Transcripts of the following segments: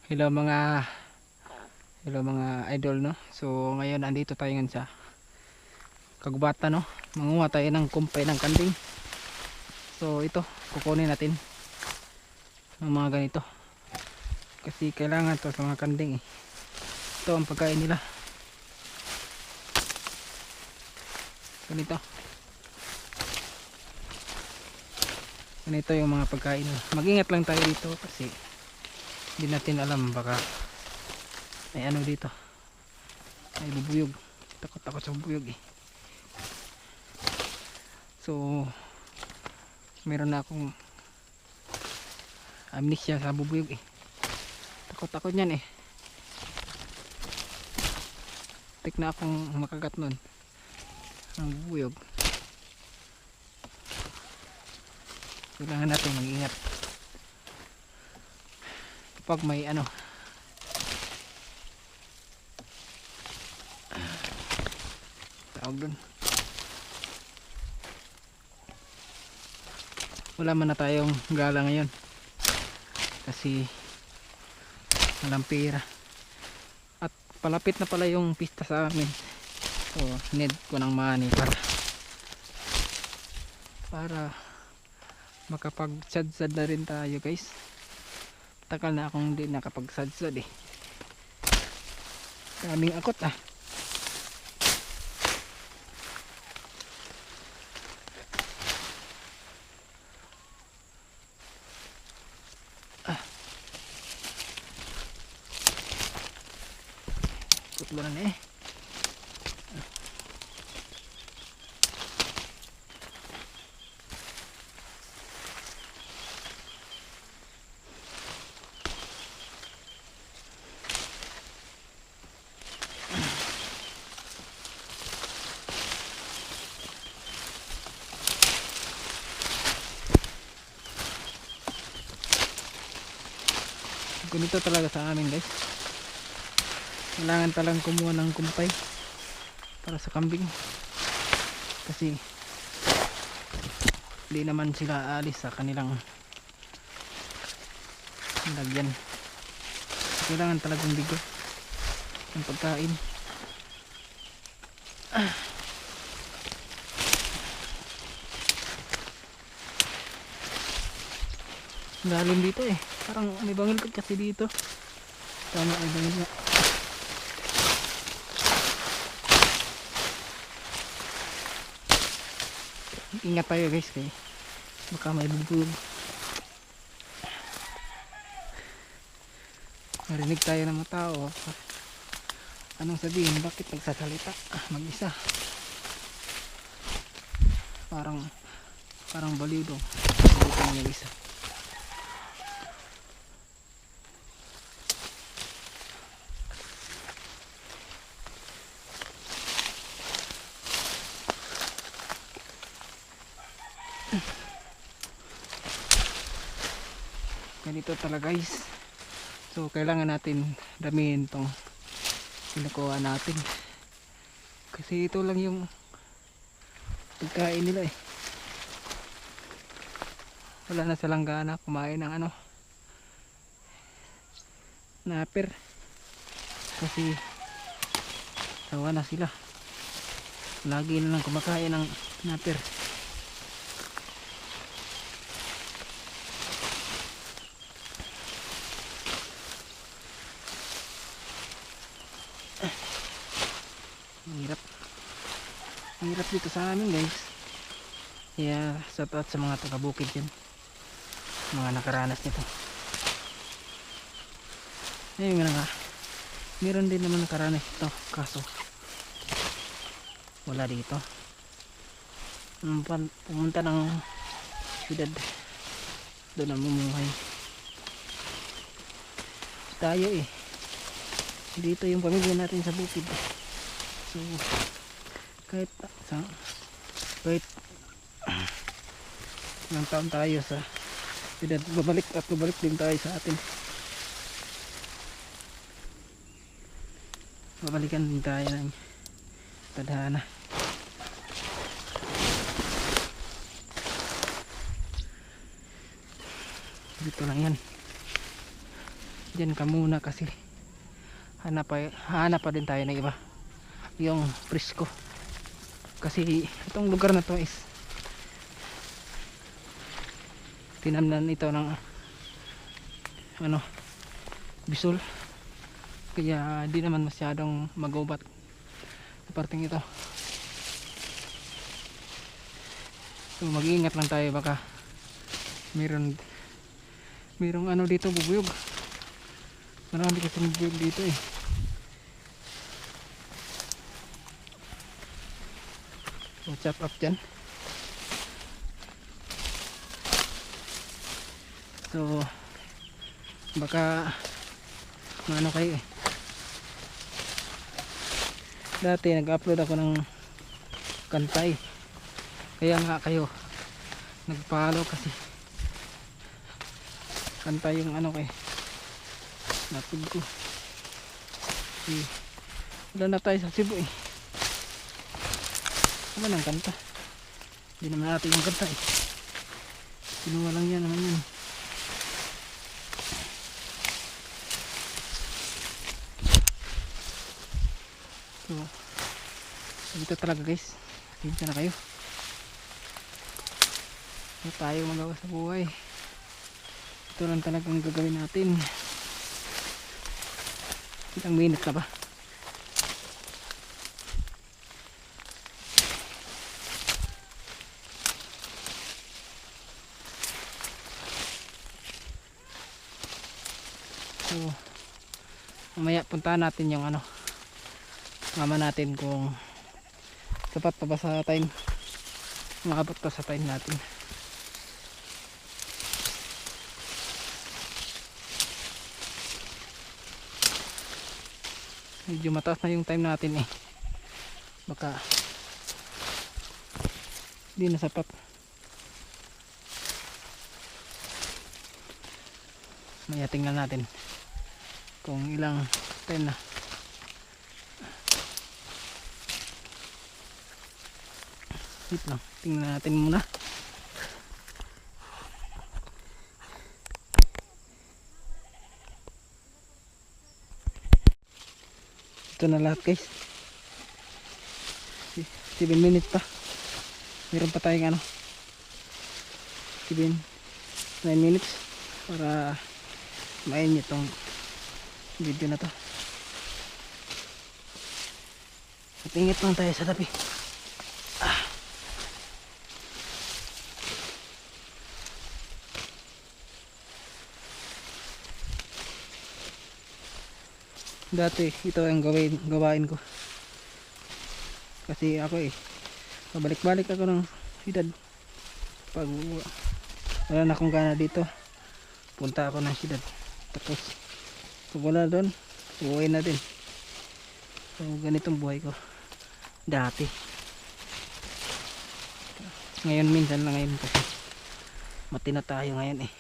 Hello mga idol, no. So ngayon andito tayo ngayon sa kagubatan, no. Manguha tayo ng kumpay ng kanding. So ito kukunin natin ng mga ganito kasi kailangan to sa mga kanding eh. Ito ang pagkain nila. Ganito yung mga pagkain nila. Mag-ingat lang tayo dito kasi hindi natin alam, baka may ano dito, may bubuyog. Takot ako sa bubuyog eh. So meron na akong amnesia sa bubuyog eh. Takot ako nyan eh. Tik na akong makagat nun ng bubuyog. Kailangan natin mag-ingat kapag may ano, tawag dun, wala man na tayong gala ngayon kasi walang pera at palapit na pala yung pista sa amin. So need ko ng money para makapagsadsad na rin tayo, guys. Tagal na akong hindi nakapagsadsad eh. Daming akot ah. Putbaran eh. Ganito talaga sa amin, guys. Kailangan talang kumuha ng kumpay para sa kambing kasi hindi naman sila aalis sa kanilang lagyan. Kailangan talagang bigo ng pagkain. Lalim dito eh, parang may bangil kasi dito. Tama, may bangil nga. Ingat tayo, guys, kaya baka may bubulog. Marinig tayo ng mga tao, anong sabihin, bakit nagsasalita mag-isa, parang baliw daw yung isa. Ganito talaga, guys. So kailangan natin damihin tong kinukuha natin kasi ito lang yung pagkain nila eh. Wala na silang gana kumain ng ano, napir, kasi sawa na sila. Lagi na lang kumakain ng napir. Hirap dito sa amin, guys. Kaya shout out sa mga taga bukid dyan, mga nakaranas nito. Ayun nga, meron din naman nakaranas ito, kaso wala dito. Pumunta ng syudad, doon ang mumuhay. Tayo eh, dito yung pamilya natin sa bukid. So kahit ilang taon tayo sa syudad, babalik din tayo sa atin. Babalikan din tayo ng tadhana. Dito lang yan. Diyan ka muna kasi hanap pa din tayo ng iba yung presko, kasi itong lugar na to is tinamnan ito ng ano, bisol, kaya di naman masyadong magubat sa parting ito. So mag-iingat lang tayo, baka mayroong ano dito, bubuyog. Marami kasi bubuyog dito eh. So chop up dyan. So baka ano kayo eh. Dati nag-upload ako ng kantay, kaya nga kayo nag-follow kasi kanta yung ano kay napod ko. Wala na tayo sa Cebu eh. Ano ng kanta, hindi naman natin yung kanta eh, kinuha lang yan naman yun. So dito talaga guys, dito na kayo. Ano tayo magawa sa buhay, ito lang talagang gagawin natin. Ilang minutes na ba? So mamaya puntahan natin yung ano, mama natin kung sapat pa ba sa time, maabot pa sa time natin. Medyo mataas na yung time natin eh, baka hindi na sapat. Maya tingnan natin kung ilang time na. Wait lang, tingnan natin muna. Ito na lahat guys, 7 minutes pa, meron pa tayong ano 9 minutes para main itong video na to. Tingit lang tayo sa tabi. Dati ito ang gawain ko, kasi ako eh pabalik-balik ako ng siyudad. Pag wala na akong gana dito, punta ako ng siyudad, tapos pag wala doon, uuwi na din. So ganitong buhay ko dati. Ngayon minsan lang, ngayon kasi matina tayo ngayon eh.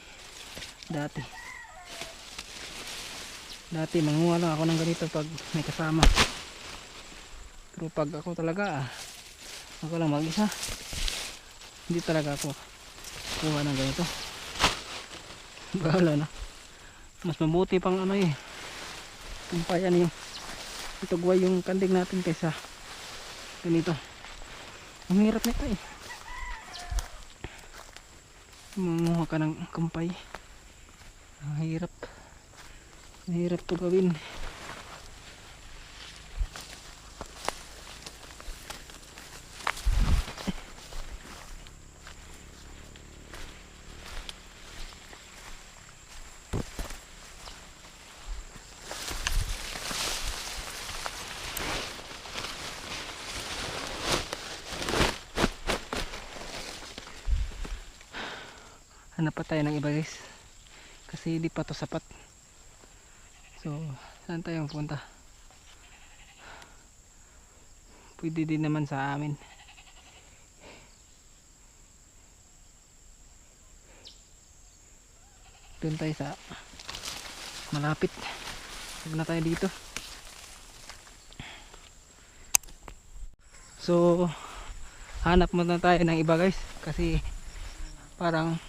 Dati manguha lang ako ng ganito pag may kasama, pero pag ako talaga ako lang mag-isa, hindi talaga ako kuha ng ganito. Bahala na, mas mabuti pang ano eh, kumpayan yung itugway yung kanding natin kaysa ganito. Ang hirap nito eh, manguha ka ng kumpay, ang hirap to gawin. Hanap pa tayo ng iba guys, kasi hindi pa to sapat. So saan tayo punta? Pwede din naman sa amin. Doon tayo sa malapit, huwag na tayo dito. So hanap muna tayo ng iba guys, kasi parang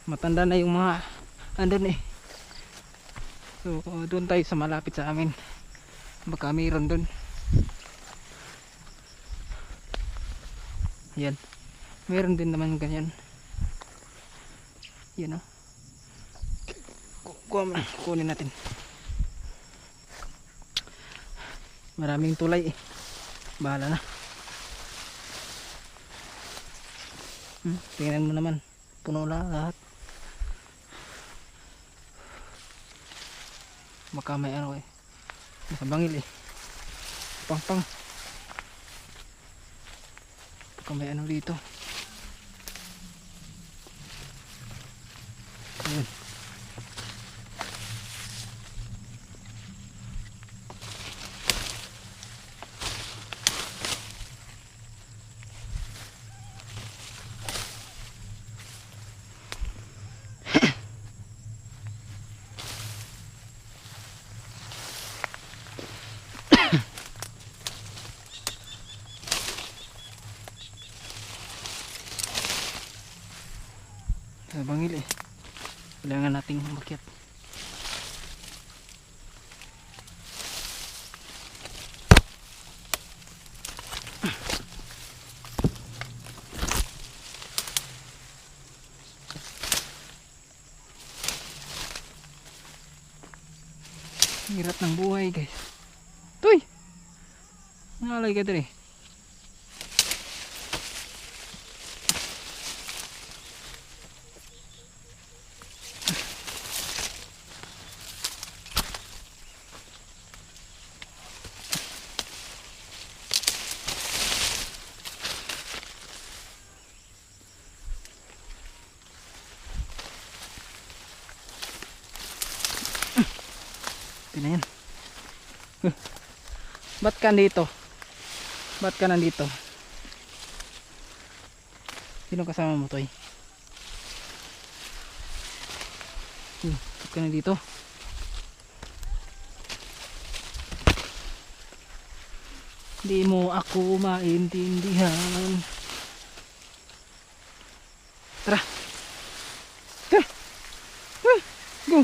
matanda na yung mga andun eh. So doon tayo sa malapit sa amin, baka mayroon doon. Yan, mayroon din naman ganyan. Yan o, kunin natin. Maraming tulay eh, bahala na. Tingnan mo naman, puno lahat. Baka may ano eh, nasa bangil eh, pang baka may ano dito. Ayun. Sa bangil eh, kailangan nating umakyat. Hirap ng buhay guys. Tuy, nalay ka dali. Na yan. Ba't ka nandito? Ba't ka nandito? Sino kasama mo, Toy? Ba't ka nandito? Di mo ako maintindihan. Tara. Tara. Go.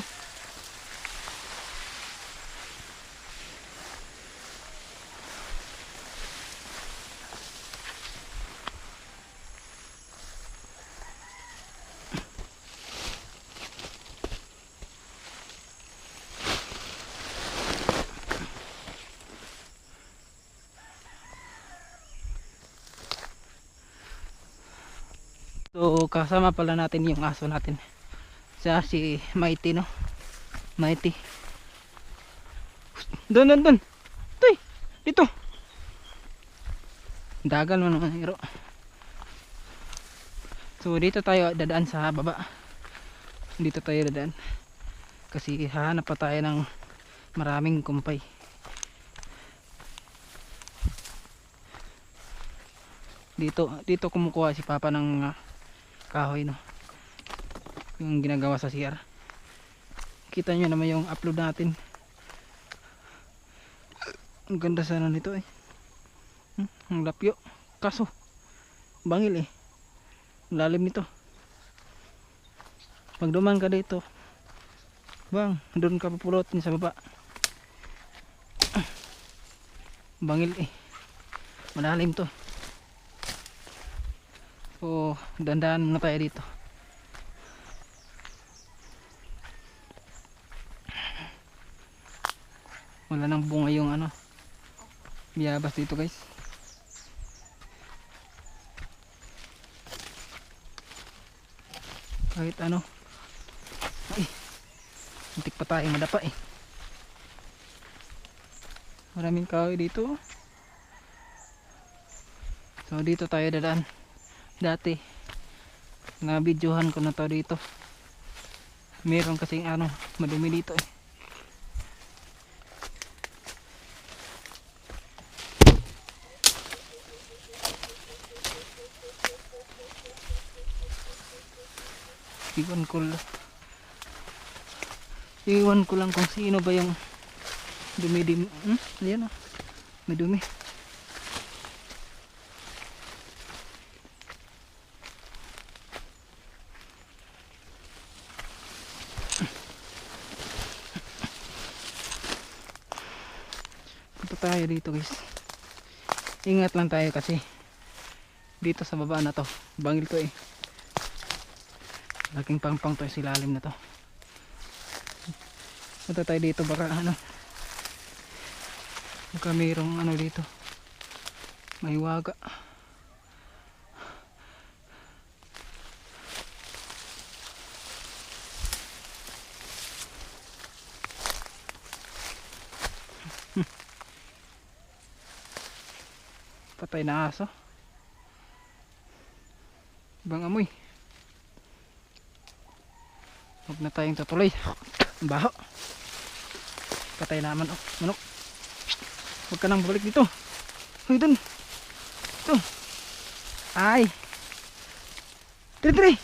So kasama pala natin yung aso natin. Siya si Mighty, no? Mighty. Doon. Tuy, dito. Dagal mo naman, hero. So dito tayo dadaan sa baba. Dito tayo dadaan. Kasi hahanap pa tayo ng maraming kumpay. Dito kumukuha si Papa ng kahoy, no? Yung ginagawa sa CR. Kita nyo naman yung upload natin. Ang ganda sana nito eh. Ang lapyo. Kaso bangil eh. Lalim nito. Pag duman ka dito, bang, doon ka papulotin sa baba. Bangil eh. Malalim to. So dandahan muna tayo dito. Wala nang bunga yung ano, biyabas dito guys. Kahit ano, ay, muntik pa tayo madapa eh. Maraming kahoy dito. So dito tayo dadaan. Dati na videohan ko na to dito. Meron kasing ano, madumi dito eh. Iwan ko lang kung sino ba yung dumi-dumi. Ayan oh, may dumi. tayo dito guys. Ingat lang tayo kasi dito sa baba na to, bangil to eh. Laking pangpang to, silalim na to. Punta tayo dito, baka mayroong dito, may waga. Patay na aso, ibang amoy. Huwag na tayong tutuloy, ang baho. Patay naman manok. Huwag ka nang balik dito. Hoy, dun ito. Ay, Dre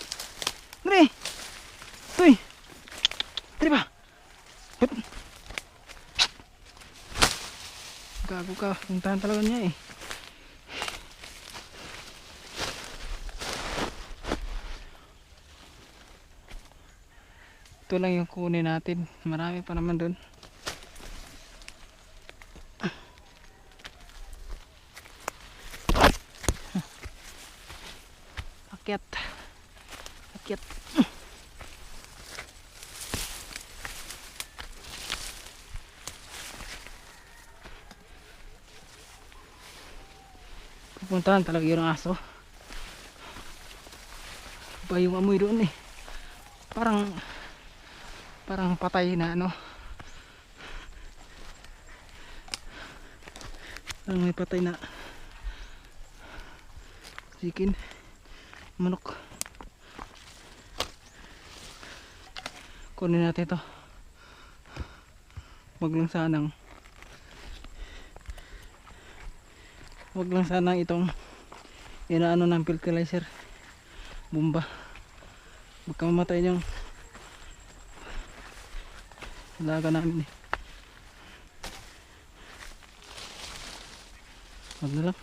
Uy, Dre ba? Gago ka, puntahan talaga niya eh. Ito lang yung kunin natin, marami pa naman dun. Akyat. Pupuntahan talaga yung aso. Ba yung amoy doon eh, parang patay na parang may patay na chicken, manok. Kunin natin ito. Wag lang sanang itong inaano ng fertilizer bomba, baka mamatay yung alaga namin eh. Wag na lang.